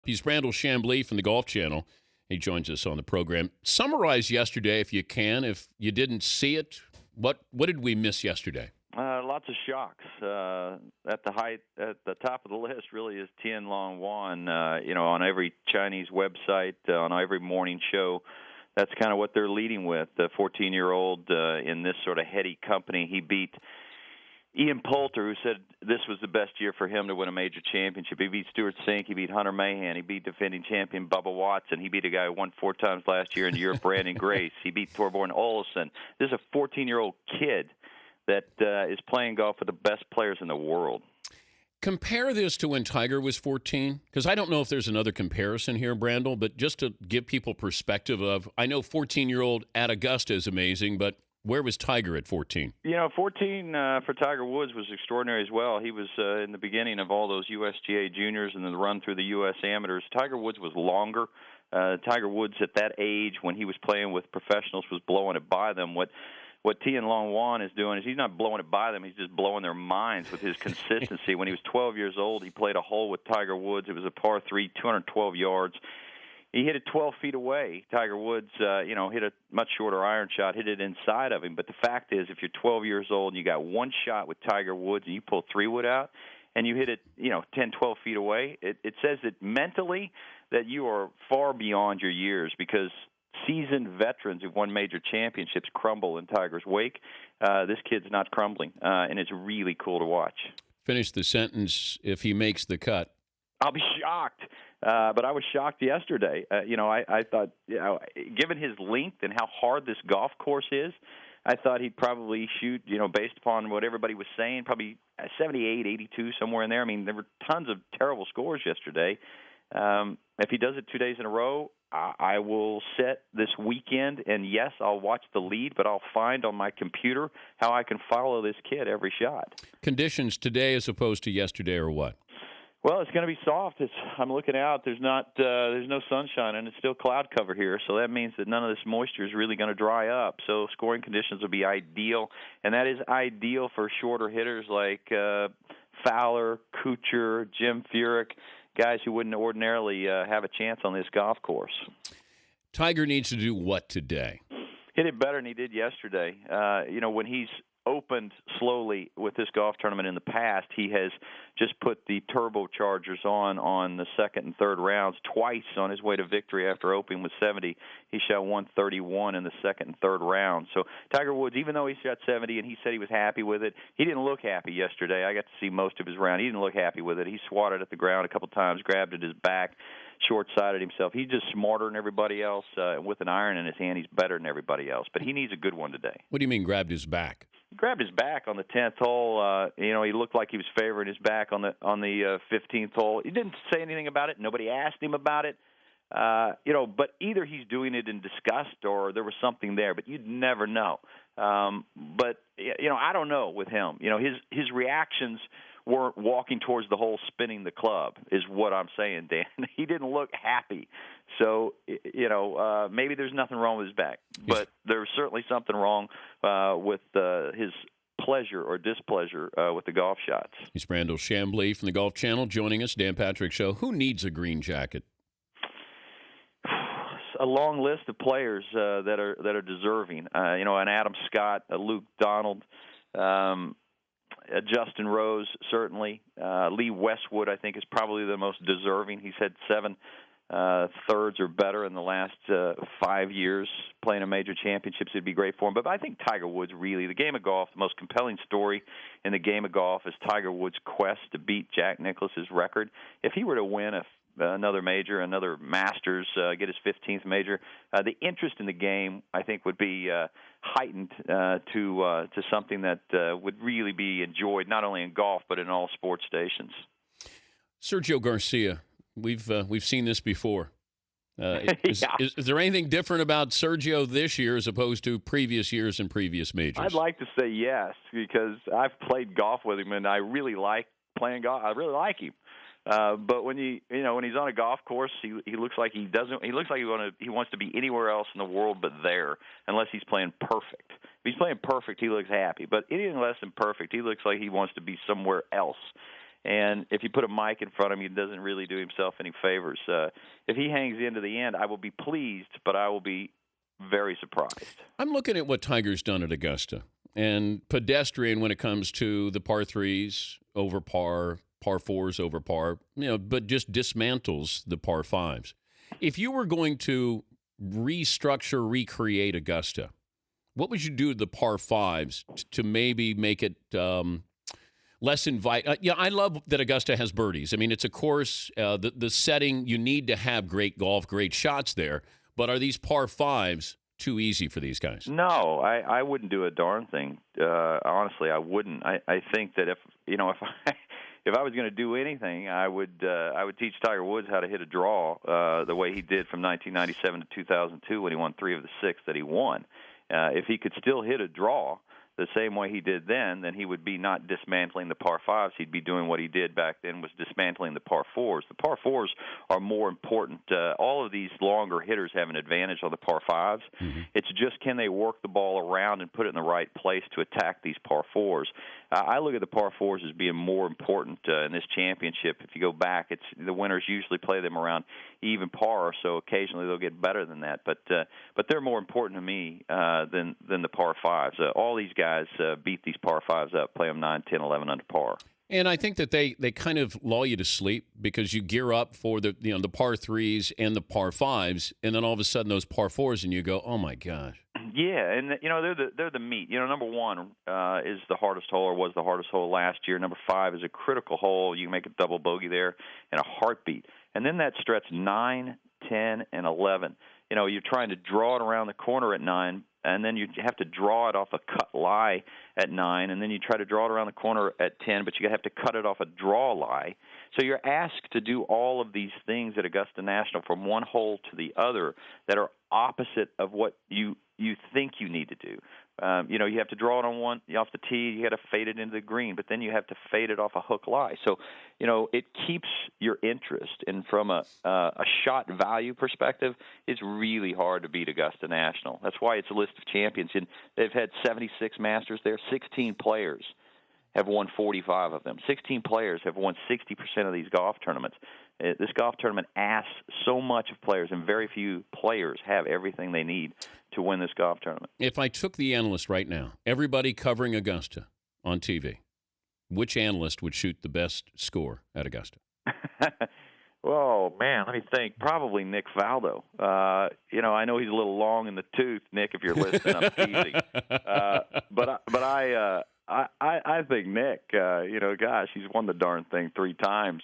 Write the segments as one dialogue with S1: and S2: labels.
S1: He's Brandel Chamblee from the Golf Channel. He joins us on the program. Summarize yesterday, if you can. If you didn't see it, what did we miss yesterday?
S2: Lots of shocks. At the top of the list really is Tien Long Wan. On every Chinese website, on every morning show, that's kind of what they're leading with. The 14-year-old in this sort of heady company. He beat Ian Poulter, who said this was the best year for him to win a major championship. He beat Stuart Sink. He beat Hunter Mahan. He beat defending champion Bubba Watson. He beat a guy who won 4 times last year in Europe, Brandon Grace. He beat Torbjorn Olesen. This is a 14-year-old kid that is playing golf with the best players in the world.
S1: Compare this to when Tiger was 14, because I don't know if there's another comparison here, Brandel, but just to give people perspective of, I know 14-year-old at Augusta is amazing, but where was Tiger at 14?
S2: 14 for Tiger Woods was extraordinary as well. He was in the beginning of all those USGA juniors and then the run through the U.S. amateurs. Tiger Woods was longer. Tiger Woods at that age, when he was playing with professionals, was blowing it by them. What Tien Long Wan is doing is he's not blowing it by them. He's just blowing their minds with his consistency. When he was 12 years old, he played a hole with Tiger Woods. It was a par 3, 212 yards. He hit it 12 feet away. Tiger Woods, hit a much shorter iron shot, hit it inside of him. But the fact is, if you're 12 years old and you got one shot with Tiger Woods and you pull 3-wood out and you hit it, 10, 12 feet away, it says that mentally that you are far beyond your years, because seasoned veterans who've won major championships crumble in Tiger's wake. This kid's not crumbling, and it's really cool to watch.
S1: Finish the sentence, if he makes the cut.
S2: I'll be shocked. But I was shocked yesterday. I thought, given his length and how hard this golf course is, I thought he'd probably shoot, based upon what everybody was saying, probably 78, 82, somewhere in there. I mean, there were tons of terrible scores yesterday. If he does it 2 days in a row, I will set this weekend, and yes, I'll watch the lead, but I'll find on my computer how I can follow this kid every shot.
S1: Conditions today as opposed to yesterday, or what?
S2: Well, it's going to be soft. I'm looking out. There's no sunshine, and it's still cloud cover here. So that means that none of this moisture is really going to dry up. So scoring conditions will be ideal, and that is ideal for shorter hitters like Fowler, Kuchar, Jim Furyk, guys who wouldn't ordinarily have a chance on this golf course.
S1: Tiger needs to do what today?
S2: Hit it better than he did yesterday. When he's opened slowly with this golf tournament in the past, he has just put the turbochargers on the second and third rounds twice on his way to victory. After opening with 70, he shot 131 in the second and third round. So Tiger Woods, even though he shot 70 and he said he was happy with it, he didn't look happy yesterday. I got to see most of his round. He didn't look happy with it. He swatted at the ground a couple times, grabbed at his back, short-sighted himself. He's just smarter than everybody else. With an iron in his hand, he's better than everybody else. But he needs a good one today.
S1: What do you mean grabbed his back?
S2: He grabbed his back on the 10th hole. He looked like he was favoring his back on the 15th hole. He didn't say anything about it. Nobody asked him about it. But either he's doing it in disgust or there was something there. But you'd never know. But I don't know with him. His reactions weren't walking towards the hole, spinning the club, is what I'm saying, Dan. He didn't look happy. So, maybe there's nothing wrong with his back. But there's certainly something wrong with his pleasure or displeasure with the golf shots.
S1: He's Brandel Chamblee from the Golf Channel joining us, Dan Patrick Show. Who needs a green jacket?
S2: A long list of players that are deserving. An Adam Scott, a Luke Donald, Justin Rose, certainly. Lee Westwood, I think, is probably the most deserving. He's had 7 thirds or better in the last 5 years playing a major championships. It'd be great for him. But I think Tiger Woods, really, the game of golf, the most compelling story in the game of golf is Tiger Woods' quest to beat Jack Nicklaus's record. If he were to win another major, another Masters, get his 15th major, the interest in the game, I think, would be heightened to something that would really be enjoyed not only in golf but in all sports stations.
S1: Sergio Garcia, we've seen this before. Is there anything different about Sergio this year as opposed to previous years and previous majors?
S2: I'd like to say yes, because I've played golf with him and I really like playing golf. I really like him. But when when he's on a golf course, he looks like he wants to be anywhere else in the world but there, unless he's playing perfect. If he's playing perfect, he looks happy. But anything less than perfect, he looks like he wants to be somewhere else. And if you put a mic in front of him, he doesn't really do himself any favors. If he hangs in to the end, I will be pleased, but I will be very surprised.
S1: I'm looking at what Tiger's done at Augusta, and pedestrian when it comes to the par threes over par, par fours over par, but just dismantles the par fives. If you were going to restructure, recreate Augusta, what would you do to the par fives to maybe make it less I love that Augusta has birdies. I mean, it's a course, the setting, you need to have great golf, great shots there. But are these par fives too easy for these guys?
S2: No, I wouldn't do a darn thing. Honestly, I wouldn't. I think that if I was going to do anything, I would teach Tiger Woods how to hit a draw the way he did from 1997 to 2002 when he won 3 of the 6 that he won. If he could still hit a draw the same way he did then he would be not dismantling the par fives. He'd be doing what he did back then, was dismantling the par fours. The par fours are more important. All of these longer hitters have an advantage on the par fives. Mm-hmm. It's just, can they work the ball around and put it in the right place to attack these par fours? I look at the par fours as being more important in this championship. If you go back, it's the winners usually play them around even par, so occasionally they'll get better than that. But they're more important to me than the par fives. All these guys beat these par fives up, play them 9, 10, 11 under par.
S1: And I think that they kind of lull you to sleep because you gear up for the par threes and the par fives, and then all of a sudden those par fours, and you go, oh my gosh.
S2: Yeah, and they're the meat. Number 1 is the hardest hole, or was the hardest hole last year. Number 5 is a critical hole. You can make a double bogey there in a heartbeat. And then that stretch 9, 10, and 11. You're trying to draw it around the corner at 9, and then you have to draw it off a cut lie at 9, and then you try to draw it around the corner at 10, but you have to cut it off a draw lie. So you're asked to do all of these things at Augusta National from one hole to the other that are opposite of what you think you need to do. You have to draw it on one off the tee. You got to fade it into the green, but then you have to fade it off a hook lie. So, it keeps your interest. And from a shot value perspective, it's really hard to beat Augusta National. That's why it's a list of champions. And they've had 76 Masters there. 16 players have won 45 of them. 16 players have won 60% of these golf tournaments. This golf tournament asks so much of players, and very few players have everything they need to win this golf tournament.
S1: If I took the analyst right now, everybody covering Augusta on TV, which analyst would shoot the best score at Augusta?
S2: Oh, man, let me think. Probably Nick Faldo. I know he's a little long in the tooth, Nick, if you're listening. I'm teasing. But I think Nick, gosh, he's won the darn thing 3 times.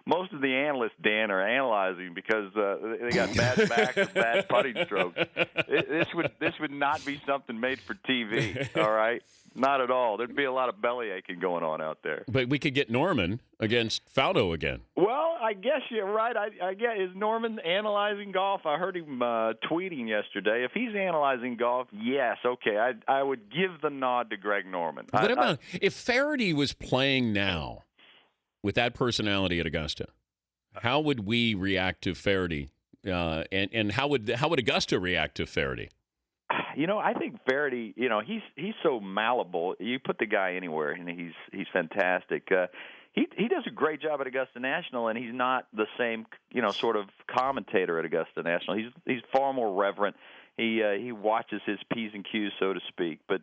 S2: Most of the analysts, Dan, are analyzing because they got bad backs or bad putting strokes. This would not be something made for TV, all right? Not at all. There'd be a lot of belly aching going on out there.
S1: But we could get Norman against Faldo again.
S2: Well, I guess you're right. I guess, is Norman analyzing golf? I heard him tweeting yesterday. If he's analyzing golf, yes, okay. I would give the nod to Greg Norman.
S1: What about if Faraday was playing now with that personality at Augusta? How would we react to Faraday? And how would Augusta react to Faraday?
S2: I think Faraday, he's so malleable. You put the guy anywhere, and he's fantastic. He does a great job at Augusta National, and he's not the same, sort of commentator at Augusta National. He's far more reverent. He watches his P's and Q's, so to speak. But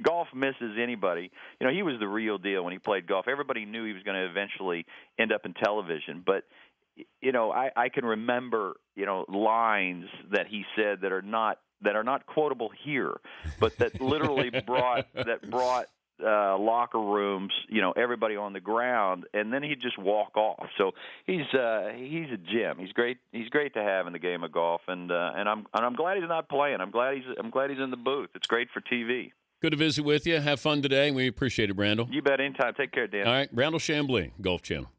S2: golf misses anybody. He was the real deal when he played golf. Everybody knew he was going to eventually end up in television, but I can remember lines that he said that are not quotable here, but that literally brought locker rooms, everybody on the ground, and then he'd just walk off. So he's a gem. He's great. He's great to have in the game of golf, and I'm glad he's not playing. I'm glad he's in the booth. It's great for TV.
S1: Good to visit with you. Have fun today. We appreciate it, Brandel.
S2: You bet. Anytime. Take care, Dan.
S1: All right, Brandel Chamblee, Golf Channel.